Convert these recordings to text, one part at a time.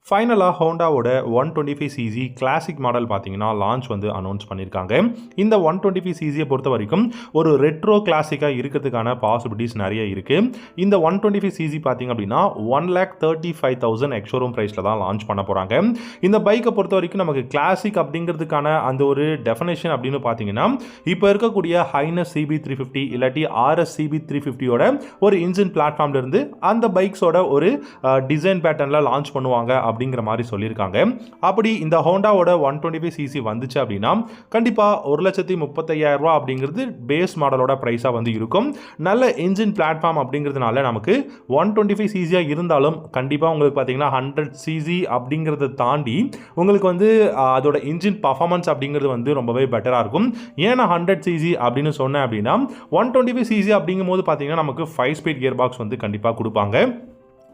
ஃபைனலாக ஹோண்டாவோட 125cc classic model பார்த்தீங்கன்னா launch வந்து அனௌன்ஸ் பண்ணியிருக்காங்க. இந்த 125cc பொறுத்த வரைக்கும் ஒரு ரெட்ரோ கிளாசிக்காக இருக்கிறதுக்கான பாசிபிலிட்டிஸ் நிறைய இருக்குது. இந்த 125cc பார்த்தீங்க அப்படின்னா 1,35,000 எக்ஸ்ஷோரூம் ப்ரைஸில் தான் லான்ச் பண்ண போகிறாங்க. இந்த பைக்கை பொறுத்த வரைக்கும் நமக்கு கிளாசிக் அப்படிங்கிறதுக்கான அந்த ஒரு டெஃபினேஷன் அப்படின்னு பார்த்தீங்கன்னா இப்போ இருக்கக்கூடிய ஹைனஸ் CB350 இல்லாட்டி RS CB350யோட ஒரு இன்ஜின் பிளாட்ஃபார்ம்லேருந்து அந்த பைக்ஸோட ஒரு டிசைன் பேட்டர்னில் லான்ச் பண்ணுவாங்க அப்படிங்கிற மாதிரி சொல்லியிருக்காங்க. அப்படி இந்த ஹோண்டாவோட 125cc வந்துச்சு அப்படின்னா கண்டிப்பாக 1,35,000 ரூபா அப்படிங்கிறது பேஸ் மாடலோட ப்ரைஸாக வந்து இருக்கும். நல்ல இன்ஜின் பிளாட்ஃபார்ம் அப்படிங்கிறதுனால நமக்கு 125cc இருந்தாலும் கண்டிப்பாக உங்களுக்கு பார்த்தீங்கன்னா 100cc அப்படிங்கிறத தாண்டி உங்களுக்கு வந்து அதோட இன்ஜின் பர்ஃபார்மன்ஸ் அப்படிங்கிறது வந்து ரொம்பவே பெட்டராக இருக்கும். ஏன்னா 100cc அப்படின்னு சொன்னேன் அப்படின்னா 125cc அப்படிங்கும் போது பார்த்தீங்கன்னா நமக்கு 5 ஸ்பீட் கியர் பாக்ஸ் வந்து கண்டிப்பாக கொடுப்பாங்க.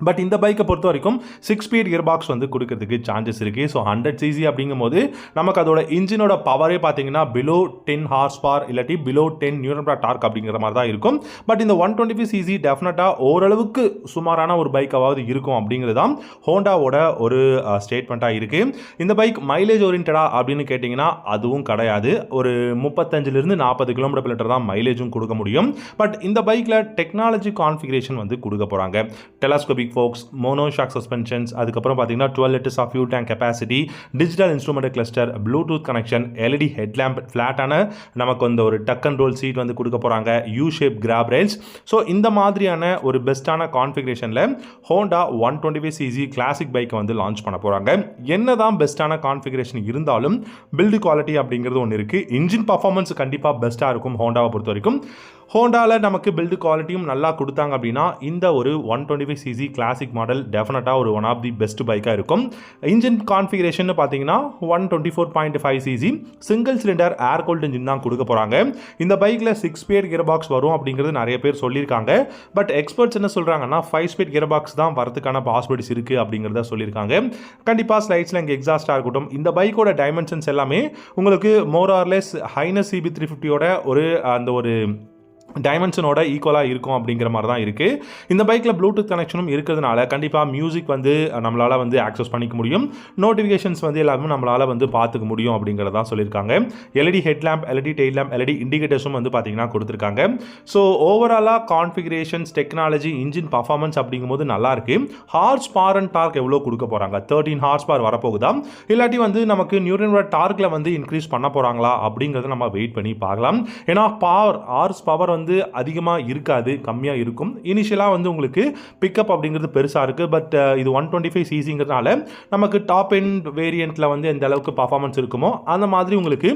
பட் இந்த பைக்கை பொறுத்த வரைக்கும் 6 ஸ்பீட் கியர் பாக்ஸ் வந்து கொடுக்கறதுக்கு சான்சஸ் இருக்குது. ஸோ 100cc அப்படிங்கும்போது நமக்கு அதோட இன்ஜினோட பவரே பார்த்தீங்கன்னா பிலோ 10 ஹார்ஸ் பவர் இல்லாட்டி பிலோ 10 நியூட்டன் டார்க் அப்படிங்கிற மாதிரி தான் இருக்கும். பட் இந்த 125cc டெஃபினட்டாக ஓரளவுக்கு சுமாரான ஒரு பைக்காவது இருக்கும் அப்படிங்கிறது தான் ஹோண்டாவோட ஒரு ஸ்டேட்மெண்ட்டாக இருக்குது. இந்த பைக் மைலேஜ் ஓரியன்டா அப்படின்னு கேட்டிங்கன்னா அதுவும் கிடையாது. ஒரு 35லிருந்து 40 km தான் மைலேஜும் கொடுக்க முடியும். பட் இந்த பைக்கில் டெக்னாலஜி கான்ஃபிகரேஷன் வந்து கொடுக்க போகிறாங்க. Telescopic forks, mono shock suspensions, அதுக்கப்புறம் பார்த்தீங்கன்னா 12 liters of fuel tank capacity, digital instrument cluster, Bluetooth connection, LED headlamp, ஃப்ளாட்டான நமக்கு வந்து ஒரு டக் அண்ட் ரோல் சீட் வந்து கொடுக்க போகிறாங்க, U shape grab rails. So இந்த மாதிரியான ஒரு பெஸ்ட்டான கான்ஃபிகரேஷனில் ஹோண்டா 125cc கிளாசிக் பைக்கை வந்து லான்ச் பண்ண போகிறாங்க. என்ன தான் பெஸ்ட்டான கான்ஃபிகரேஷன் இருந்தாலும் பில்டு குவாலிட்டி அப்படிங்கிறது ஒன்று இருக்குது. இன்ஜின் பர்ஃபார்மன்ஸ் கண்டிப்பாக பெஸ்ட்டாக இருக்கும் ஹோண்டாவை பொறுத்த வரைக்கும். ஹோண்டாவில் நமக்கு பில்டு குவாலிட்டியும் நல்லா கொடுத்தாங்க அப்படின்னா இந்த ஒரு 125cc கிளாசிக் மாடல் டெஃபினட்டாக ஒரு ஒன் ஆஃப் தி பெஸ்ட் பைக்காக இருக்கும். இன்ஜின் கான்ஃபிகரேஷன் பார்த்தீங்கன்னா 124.5cc சிங்கிள் சிலிண்டர் ஏர் கூல்ட் இன்ஜின் தான் கொடுக்க போகிறாங்க. இந்த பைக்கில் 6 ஸ்பீட் கியர் பாக்ஸ் வரும் அப்படிங்கிறது நிறைய பேர் சொல்லியிருக்காங்க. பட் எக்ஸ்பர்ட்ஸ் என்ன சொல்கிறாங்கன்னா 5 ஸ்பீட் கியர் பாக்ஸ் தான் வரதுக்கான பாசிபிலிட்டிஸ் இருக்குது அப்படிங்கிறத சொல்லியிருக்காங்க. கண்டிப்பாக ஸ்லைட்ஸில் இங்கே எக்ஸாஸ்டாக இருக்கட்டும், இந்த பைக்கோட டைமென்ஷன்ஸ் எல்லாமே உங்களுக்கு மோர் ஆர் லெஸ் ஹைனஸ் CB350யோட ஒரு அந்த ஒரு டைமென்ஷனோட ஈக்குவலாக இருக்கும் அப்படிங்கிற மாதிரி தான் இருக்குது. இந்த பைக்கில் ப்ளூடூத் கனெக்ஷனும் இருக்கிறதுனால கண்டிப்பாக மியூசிக் வந்து நம்மளால் வந்து ஆக்சஸ் பண்ணிக்க முடியும். நோட்டிஃபிகேஷன்ஸ் வந்து எல்லாருமே நம்மளால் வந்து பார்த்துக்க முடியும் அப்படிங்கிறதான் சொல்லியிருக்காங்க. LED headlamp, LED tail lamp, LED இண்டிகேட்டர்ஸும் வந்து பார்த்தீங்கன்னா கொடுத்துருக்காங்க. ஸோ ஓவராலாக கான்ஃபிகரேஷன்ஸ், டெக்னாலஜி, இன்ஜின் பர்ஃபார்மன்ஸ் அப்படிங்கும்போது நல்லாயிருக்கு. ஹார்ஸ் பவர் அண்ட் டார்க் எவ்வளோ கொடுக்க போகிறாங்க? 13 ஹார்ஸ் பவர் வரப்போகுதா, இல்லாட்டி வந்து நமக்கு நியூட்டன் டார்க்கில் வந்து இன்க்ரீஸ் பண்ண போகிறாங்களா அப்படிங்கிறத நம்ம வெயிட் பண்ணி பார்க்கலாம். ஏன்னா ஹார்ஸ் பவர் வந்து அதிகமாக இருக்காது, கம்மியாக இருக்கும். இனிஷியலாக வந்து உங்களுக்கு பிக்கப் அப்படிங்கிறது பெருசாக இருக்குது. பட் இது 125cc நமக்கு டாப் எண்ட் வேரியண்ட்டில் வந்து எந்த அளவுக்கு பர்ஃபார்மன்ஸ் இருக்குமோ அந்த மாதிரி உங்களுக்கு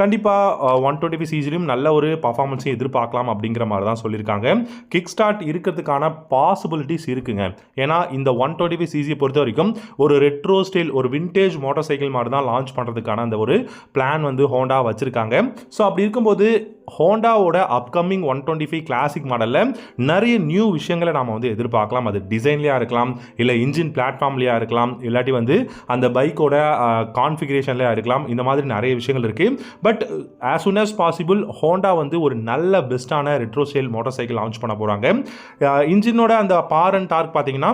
கண்டிப்பாக 125cc நல்ல ஒரு பர்ஃபார்மன்ஸையும் எதிர்பார்க்கலாம் அப்படிங்கிற மாதிரி தான் சொல்லியிருக்காங்க. கிக் ஸ்டார்ட் இருக்கிறதுக்கான பாசிபிலிட்டிஸ் இருக்குங்க. ஏன்னா இந்த 125cc பொறுத்த வரைக்கும் ஒரு ரெட்ரோ ஸ்டைல், ஒரு விண்டேஜ் மோட்டார் சைக்கிள் மாதிரி தான் லான்ச் பண்ணுறதுக்கான அந்த ஒரு பிளான் வந்து ஹோண்டா வச்சுருக்காங்க. ஸோ அப்படி இருக்கும்போது ஹோண்டாவோட அப்கமிங் 125 கிளாசிக் மாடலில் நிறைய நியூ விஷயங்களை நாம் வந்து எதிர்பார்க்கலாம். அது டிசைன்லேயாக இருக்கலாம், இல்லை இன்ஜின் பிளாட்ஃபார்ம்லேயாக இருக்கலாம், இல்லாட்டி வந்து அந்த பைக்கோட கான்ஃபிகரேஷன்லேயே இருக்கலாம். இந்த மாதிரி நிறைய விஷயங்கள் இருக்குது. But as soon as possible Honda வந்து ஒரு நல்ல பெஸ்ட்டான retro style motor cycle launch பண்ண போகிறாங்க. இன்ஜினோட அந்த பவர் அண்ட் டார்க் பார்த்தீங்கன்னா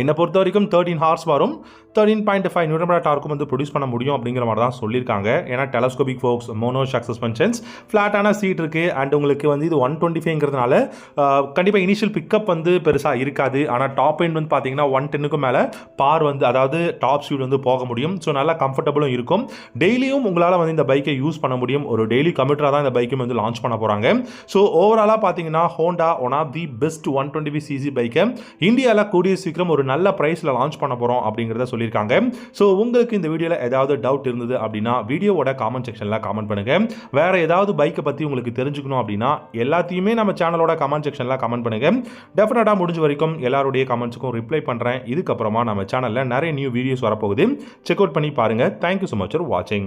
என்னை பொறுத்த வரைக்கும் 13 ஹார்ஸ் வரும், 13.5 நியூட்டன் டார்க்கும் வந்து ப்ரொடியூஸ் பண்ண முடியும் அப்படிங்கிற மாதிரி தான் சொல்லியிருக்காங்க. ஏன்னா telescopic forks, mono shock suspensions, ஃப்ளாட்டான சீட் இருக்குது. அண்ட் உங்களுக்கு வந்து இது 125ங்கிறதுனால கண்டிப்பாக இனிஷியல் பிக்கப் வந்து பெருசாக இருக்காது. ஆனால் டாப் எண்ட் வந்து பார்த்தீங்கன்னா 110க்கும் மேலே பார் வந்து அதாவது டாப் ஸ்பீட் வந்து போக முடியும். ஸோ நல்லா கம்ஃபர்டபுளும் இருக்கும். டெய்லியும் உங்களால் வந்து இந்த பைக்கை யூஸ் பண்ண முடியும். ஒரு டெய்லி கம்யூட்டராக தான் இந்த பைக்கும் வந்து லான்ச் பண்ண போகிறாங்க. ஸோ ஓவராலாக பார்த்தீங்கன்னா Honda one of the best 125cc பைக்கை இந்தியாவில் கூடிய சீக்கிரம் ஒரு நல்ல ப்ரைஸில் லான்ச் பண்ண போகிறோம் அப்படிங்கிறத சொல்லியிருக்காங்க. ஸோ உங்களுக்கு இந்த வீடியோவில் ஏதாவது டவுட் இருந்தது அப்படின்னா வீடியோவோட காமெண்ட் செக்ஷனில் காமெண்ட் பண்ணுங்கள். வேறு ஏதாவது பைக்கை பற்றி உங்களுக்கு தெரிஞ்சுக்கணும் அப்படின்னா எல்லாத்தையுமே நம்ம சேனலோட காமெண்ட் செக்ஷனில் காமெண்ட் பண்ணுங்கள். டெஃபினட்டாக முடிஞ்ச வரைக்கும் எல்லாருடைய காமெண்ட்ஸுக்கும் ரிப்ளை பண்ணுறேன். இதுக்கப்புறமா நம்ம சேனலில் நிறைய நியூ வீடியோஸ் வரப்போகுது. செக் அவுட் பண்ணி பாருங்கள். தேங்க்யூ ஸோ மச் ஃபார் வாட்சிங்.